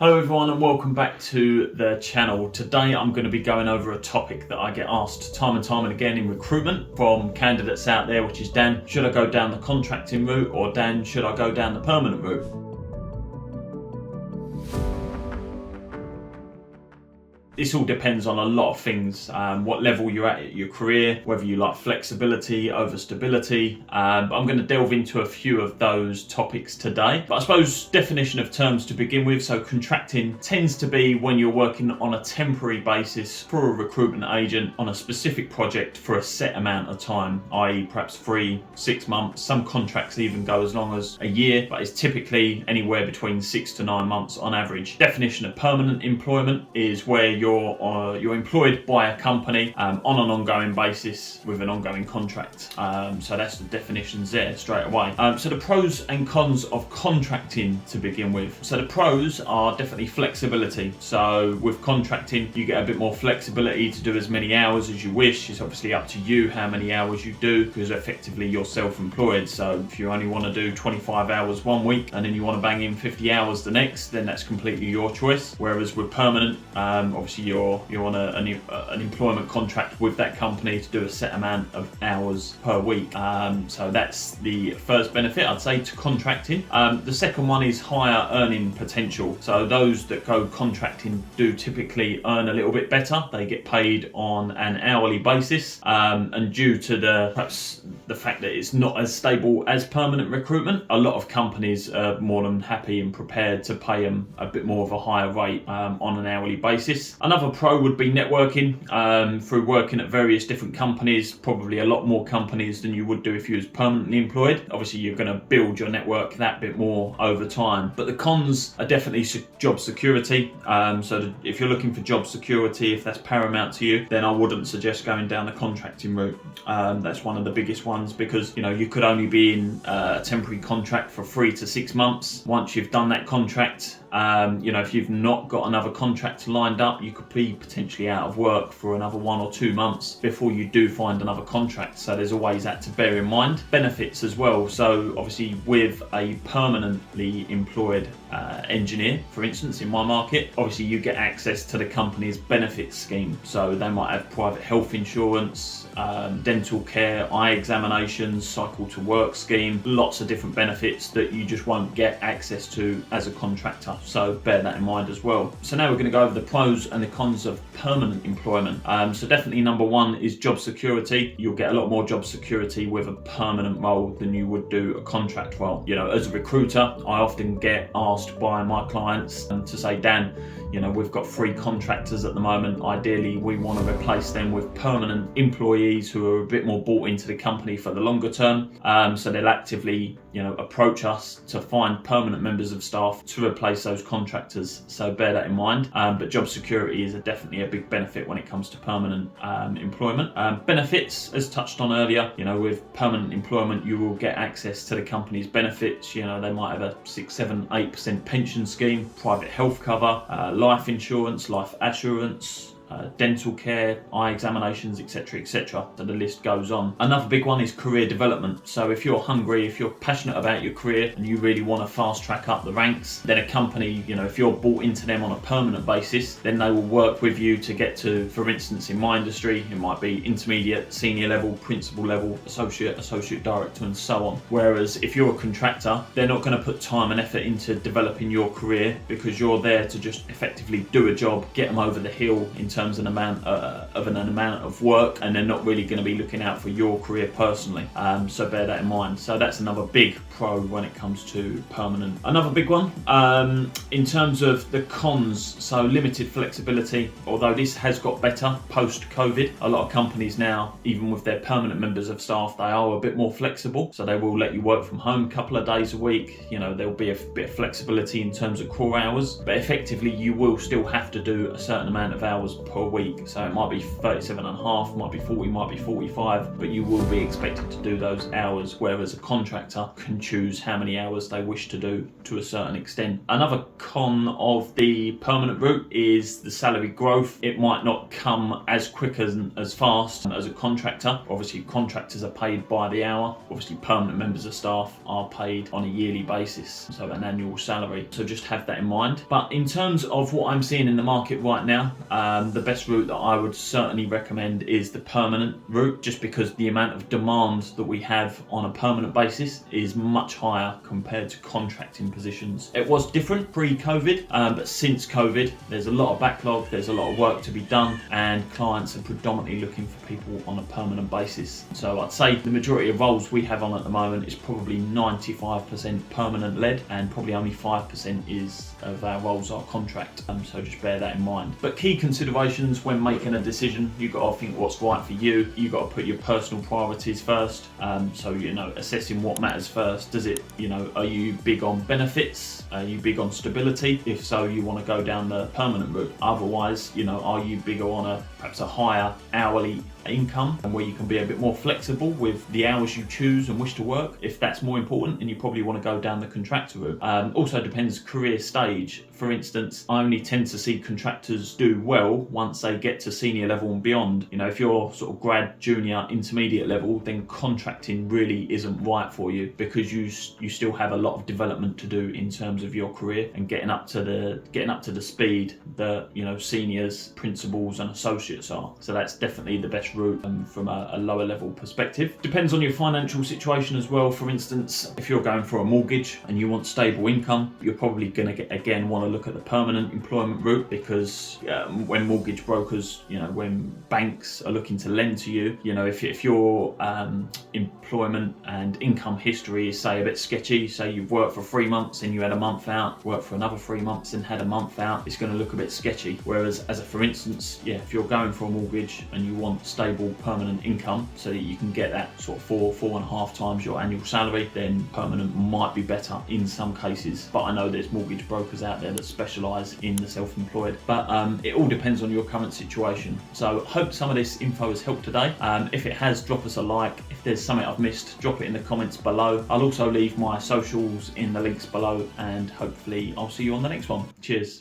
Hello everyone and welcome back to the channel. Today I'm going to be going over a topic that I get asked time and time and again in recruitment from candidates out there, which is, Dan, should I go down the contracting route, or Dan, should I go down the permanent route? This all depends on a lot of things, what level you're at your career, whether you like flexibility over stability. I'm going to delve into a few of those topics today. But I suppose definition of terms to begin with. So contracting tends to be when you're working on a temporary basis for a recruitment agent on a specific project for a set amount of time, i.e. perhaps 3-6 months. Some contracts even go as long as a year, but it's typically anywhere between 6 to 9 months on average. Definition of permanent employment is where you're employed by a company on an ongoing basis with an ongoing contract. So that's the definitions there straight away. So the pros and cons of contracting to begin with. So the pros are definitely flexibility. So with contracting, you get a bit more flexibility to do as many hours as you wish. It's obviously up to you how many hours you do, because effectively you're self-employed. So if you only want to do 25 hours one week and then you want to bang in 50 hours the next, then that's completely your choice. Whereas with permanent, obviously you're on an employment contract with that company to do a set amount of hours per week. So that's the first benefit, I'd say, to contracting. The second one is higher earning potential. So those that go contracting do typically earn a little bit better. They get paid on an hourly basis, and due to perhaps the fact that it's not as stable as permanent recruitment, a lot of companies are more than happy and prepared to pay them a bit more of a higher rate on an hourly basis. Another pro would be networking through working at various different companies, probably a lot more companies than you would do if you was permanently employed. Obviously you're going to build your network that bit more over time. But the cons are definitely job security. So if you're looking for job security, if that's paramount to you, then I wouldn't suggest going down the contracting route. That's one of the biggest ones, because you could only be in a temporary contract for 3 to 6 months. Once you've done that contract, if you've not got another contract lined up, you could be potentially out of work for another 1 or 2 months before you do find another contract. So there's always that to bear in mind. Benefits as well. So obviously with a permanently employed engineer, for instance, in my market, obviously you get access to the company's benefits scheme. So they might have private health insurance, dental care, eye examinations, cycle to work scheme, lots of different benefits that you just won't get access to as a contractor. So bear that in mind as well. So now we're going to go over the pros and the cons of permanent employment. So definitely number one is job security. You'll get a lot more job security with a permanent role than you would do a contract role. As a recruiter, I often get asked by my clients to say, Dan, we've got 3 contractors at the moment. Ideally, we want to replace them with permanent employees who are a bit more bought into the company for the longer term. So they'll actively, approach us to find permanent members of staff to replace those contractors. So bear that in mind. But job security is definitely a big benefit when it comes to permanent employment. Benefits, as touched on earlier, with permanent employment, you will get access to the company's benefits. They might have a 6, 7, 8% pension scheme, private health cover, life insurance, life assurance, dental care, eye examinations, etc, etc. So the list goes on. Another big one is career development. So if you're hungry, if you're passionate about your career and you really want to fast track up the ranks, then a company, if you're bought into them on a permanent basis, then they will work with you to get to, for instance, in my industry, it might be intermediate, senior level, principal level, associate director, and so on. Whereas if you're a contractor, they're not going to put time and effort into developing your career, because you're there to just effectively do a job, get them over the hill in terms of an amount of work, and they're not really going to be looking out for your career personally. So bear that in mind. So that's another big pro when it comes to permanent. Another big one in terms of the cons, so limited flexibility. Although this has got better post-COVID, a lot of companies now, even with their permanent members of staff, they are a bit more flexible. So they will let you work from home a couple of days a week. There'll be a bit of flexibility in terms of core hours, but effectively you will still have to do a certain amount of hours per week. So it might be 37.5, might be 40, might be 45, but you will be expected to do those hours, whereas a contractor can choose how many hours they wish to do to a certain extent. Another con of the permanent route is the salary growth. It might not come as quick as fast as a contractor. Obviously, contractors are paid by the hour. Obviously, permanent members of staff are paid on a yearly basis, so an annual salary. So just have that in mind. But in terms of what I'm seeing in the market right now, the best route that I would certainly recommend is the permanent route, just because the amount of demand that we have on a permanent basis is much higher compared to contracting positions. It was different pre-COVID, but since COVID, there's a lot of backlog, there's a lot of work to be done, and clients are predominantly looking for people on a permanent basis. So I'd say the majority of roles we have on at the moment is probably 95% permanent led, and probably only 5% of our roles are contract. So just bear that in mind. But key considerations when making a decision, you've got to think what's right for you. You've got to put your personal priorities first. So, assessing what matters first. Does it, are you big on benefits? Are you big on stability? If so, you want to go down the permanent route. Otherwise, are you bigger on perhaps a higher hourly income, and where you can be a bit more flexible with the hours you choose and wish to work? If that's more important, and you probably want to go down the contractor route. Also depends career stage. For instance, I only tend to see contractors do well once they get to senior level and beyond. If you're sort of grad, junior, intermediate level, then contracting really isn't right for you, because you still have a lot of development to do in terms of your career and getting up to the speed that seniors, principals and associates are. So that's definitely the best route from a lower level perspective. Depends on your financial situation as well. For instance, if you're going for a mortgage and you want stable income, you're probably going to want to look at the permanent employment route, because when mortgage brokers, when banks are looking to lend to you, if your employment and income history is, say, a bit sketchy, say you've worked for 3 months and you had a month out, worked for another 3 months and had a month out, it's going to look a bit sketchy. Whereas for instance, if you're going for a mortgage and you want stable permanent income so that you can get that sort of 4.5 times your annual salary, then permanent might be better in some cases. But I know there's mortgage brokers out there that specialise in the self-employed. But it all depends on your current situation. So hope some of this info has helped today. If it has, drop us a like. If there's something I've missed, drop it in the comments below. I'll also leave my socials in the links below, and hopefully I'll see you on the next one. Cheers.